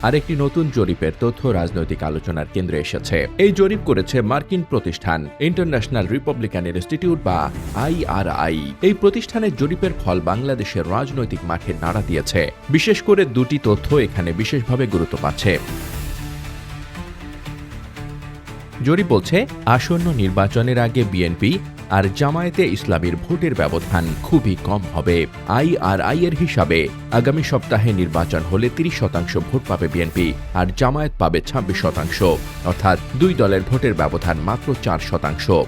আরেকটি নতুন জরিপের তথ্য রাজনৈতিক আলোচনার কেন্দ্রে এসেছে। এই জরিপ করেছে মার্কিন প্রতিষ্ঠান ইন্টারন্যাশনাল রিপাবলিকান ইনস্টিটিউট বা IRI। এই প্রতিষ্ঠানের জরিপের ফল বাংলাদেশের রাজনৈতিক মাঠে নাড়া দিয়েছে। বিশেষ করে দুটি তথ্য এখানে বিশেষভাবে গুরুত্ব পাচ্ছে। জরিপ বলছে, আসন্ন নির্বাচনের আগে বিএনপি আর জামায়াতে ইসলামীর ভোটের ব্যবধান খুবই কম হবে। IRI এর হিসাবে আগামী সপ্তাহে নির্বাচন হলে 30% ভোট পাবে বিএনপি আর জামায়াত পাবে 26%, অর্থাৎ দুই দলের ভোটের ব্যবধান মাত্র 4%।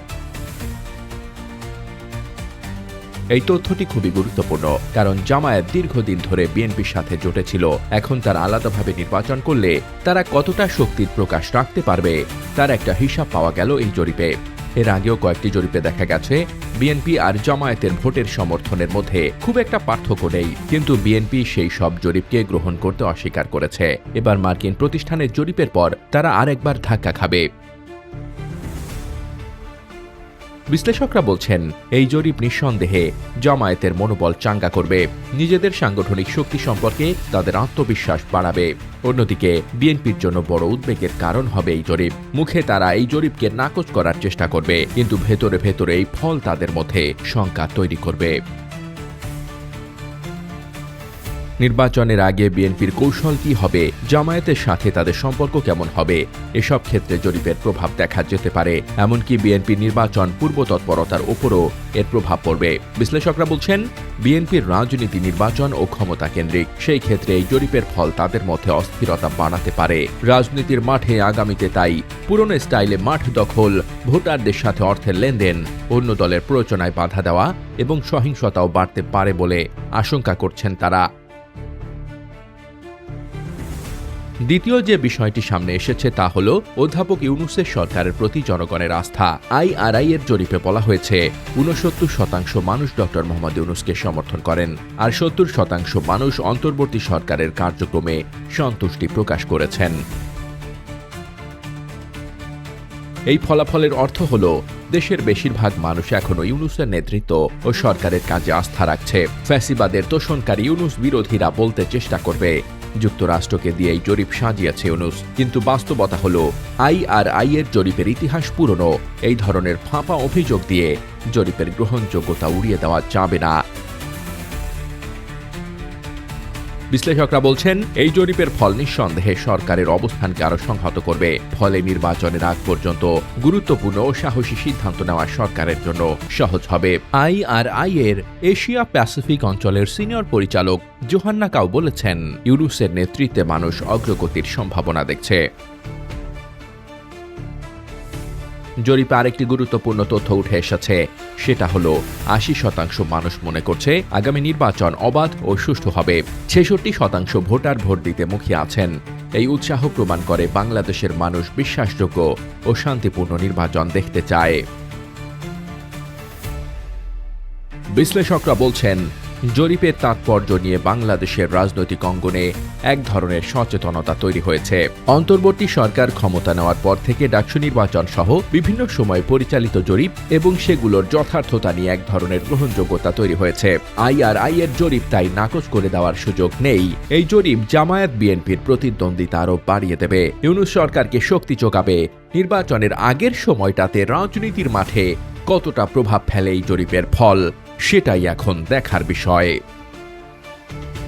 এই তথ্যটি খুবই গুরুত্বপূর্ণ, কারণ জামায়াত দীর্ঘদিন ধরে বিএনপির সাথে জোটেছিল। এখন তারা আলাদাভাবে নির্বাচন করলে তারা কতটা শক্তির প্রকাশ রাখতে পারবে তার একটা হিসাব পাওয়া গেল এই জরিপে। এর আগেও কয়েকটি জরিপে দেখা গেছে বিএনপি আর জামায়াতের ভোটের সমর্থনের মধ্যে খুব একটা পার্থক্য নেই, কিন্তু বিএনপি সেই সব জরিপকে গ্রহণ করতে অস্বীকার করেছে। এবার মার্কিন প্রতিষ্ঠানের জরিপের পর তারা আরেকবার ধাক্কা খাবে। বিশ্লেষকরা বলছেন, এই জরিপ নিঃসন্দেহে জামায়াতের মনোবল চাঙ্গা করবে, নিজেদের সাংগঠনিক শক্তি সম্পর্কে তাদের আত্মবিশ্বাস বাড়াবে। অন্যদিকে বিএনপির জন্য বড় উদ্বেগের কারণ হবে এই জরিপ। মুখে তারা এই জরিপকে নাকচ করার চেষ্টা করবে, কিন্তু ভেতরে ভেতরে এই ফল তাদের মধ্যে শঙ্কা তৈরি করবে। নির্বাচনের আগে বিএনপির কৌশল কি হবে, জামায়াতের সাথে তাদের সম্পর্ক কেমন হবে, এসব ক্ষেত্রে জরিপের প্রভাব দেখা যেতে পারে। এমনকি বিএনপির নির্বাচন পূর্ব তৎপরতার উপরও এর প্রভাব পড়বে। বিশ্লেষকরা বলছেন, বিএনপির রাজনীতি নির্বাচন ও ক্ষমতা কেন্দ্রিক। সেই ক্ষেত্রে এই জরিপের ফল তাদের মধ্যে অস্থিরতা বাড়াতে পারে। রাজনীতির মাঠে আগামীতে তাই পুরনো স্টাইলে মাঠ দখল, ভোটারদের সাথে অর্থের লেনদেন, অন্য দলের প্ররোচনায় বাধা দেওয়া এবং সহিংসতাও বাড়তে পারে বলে আশঙ্কা করছেন তারা। দ্বিতীয় যে বিষয়টি সামনে এসেছে তা হল অধ্যাপক ইউনূসের সরকারের প্রতি জনগণের আস্থা। IRI এর জরিপে বলা হয়েছে 69% মানুষ ডক্টর মোহাম্মদ ইউনূসকে সমর্থন করেন, আর 70% মানুষ অন্তর্বর্তী সরকারের কার্যক্রমে সন্তুষ্টি প্রকাশ করেছেন। এই ফলাফলের অর্থ হল দেশের বেশিরভাগ মানুষ এখনো ইউনূসের নেতৃত্ব ও সরকারের কাজে আস্থা রাখছে। ফ্যাসিবাদের তোষণকারী ইউনূস বিরোধীরা বলতে চেষ্টা করবে যুক্তরাষ্ট্রকে দিয়ে এই জরিপ সাজিয়েছে ইউনূস, কিন্তু বাস্তবতা হল IRI এর জরিপের ইতিহাস পুরনো। এই ধরনের ফাঁপা অভিযোগ দিয়ে জরিপের গ্রহণযোগ্যতা উড়িয়ে দেওয়া যাবে না। বিশ্লেষকরা বলছেন, এই জরিপের ফল নিঃসন্দেহে সরকারের অবস্থানকে আরো সংহত করবে। ফলে নির্বাচনের আগ পর্যন্ত গুরুত্বপূর্ণ ও সাহসী সিদ্ধান্ত নেওয়া সরকারের জন্য সহজ হবে। IRI এর এশিয়া প্যাসিফিক অঞ্চলের সিনিয়র পরিচালক জোহান্না কাউ বলেছেন, ইউনূসের নেতৃত্বে মানুষ অগ্রগতির সম্ভাবনা দেখছে। জরিপে আরেকটি গুরুত্বপূর্ণ তথ্য উঠে এসেছে, সেটা হলো 80% মানুষ মনে করছে আগামী নির্বাচন অবাধ ও সুষ্ঠু হবে। 66% ভোটার ভোট দিতে মুখিয়ে আছেন। এই উৎসাহ প্রমাণ করে বাংলাদেশের মানুষ বিশ্বাসযোগ্য ও শান্তিপূর্ণ নির্বাচন দেখতে চায়। বিশ্লেষকরা বলছেন, জরিপের তাৎপর্য নিয়ে বাংলাদেশের রাজনৈতিক অঙ্গনে এক ধরনের সচেতনতা তৈরি হয়েছে। অন্তর্বর্তী সরকার ক্ষমতা নেওয়ার পর থেকে ডাকসু নির্বাচন সহ বিভিন্ন সময় পরিচালিত জরিপ এবং সেগুলোর যথার্থতা নিয়ে এক ধরনের গ্রহণযোগ্যতা তৈরি হয়েছে। IRI এর জরিপ তাই নাকচ করে দেওয়ার সুযোগ নেই। এই জরিপ জামায়াত বিএনপির প্রতিদ্বন্দ্বিতা আরও বাড়িয়ে দেবে, ইউনূস সরকারকে শক্তি যোগাবে। নির্বাচনের আগের সময়টাতে রাজনীতির মাঠে কতটা প্রভাব ফেলে এই জরিপের ফল, সেটাই এখন দেখার বিষয়।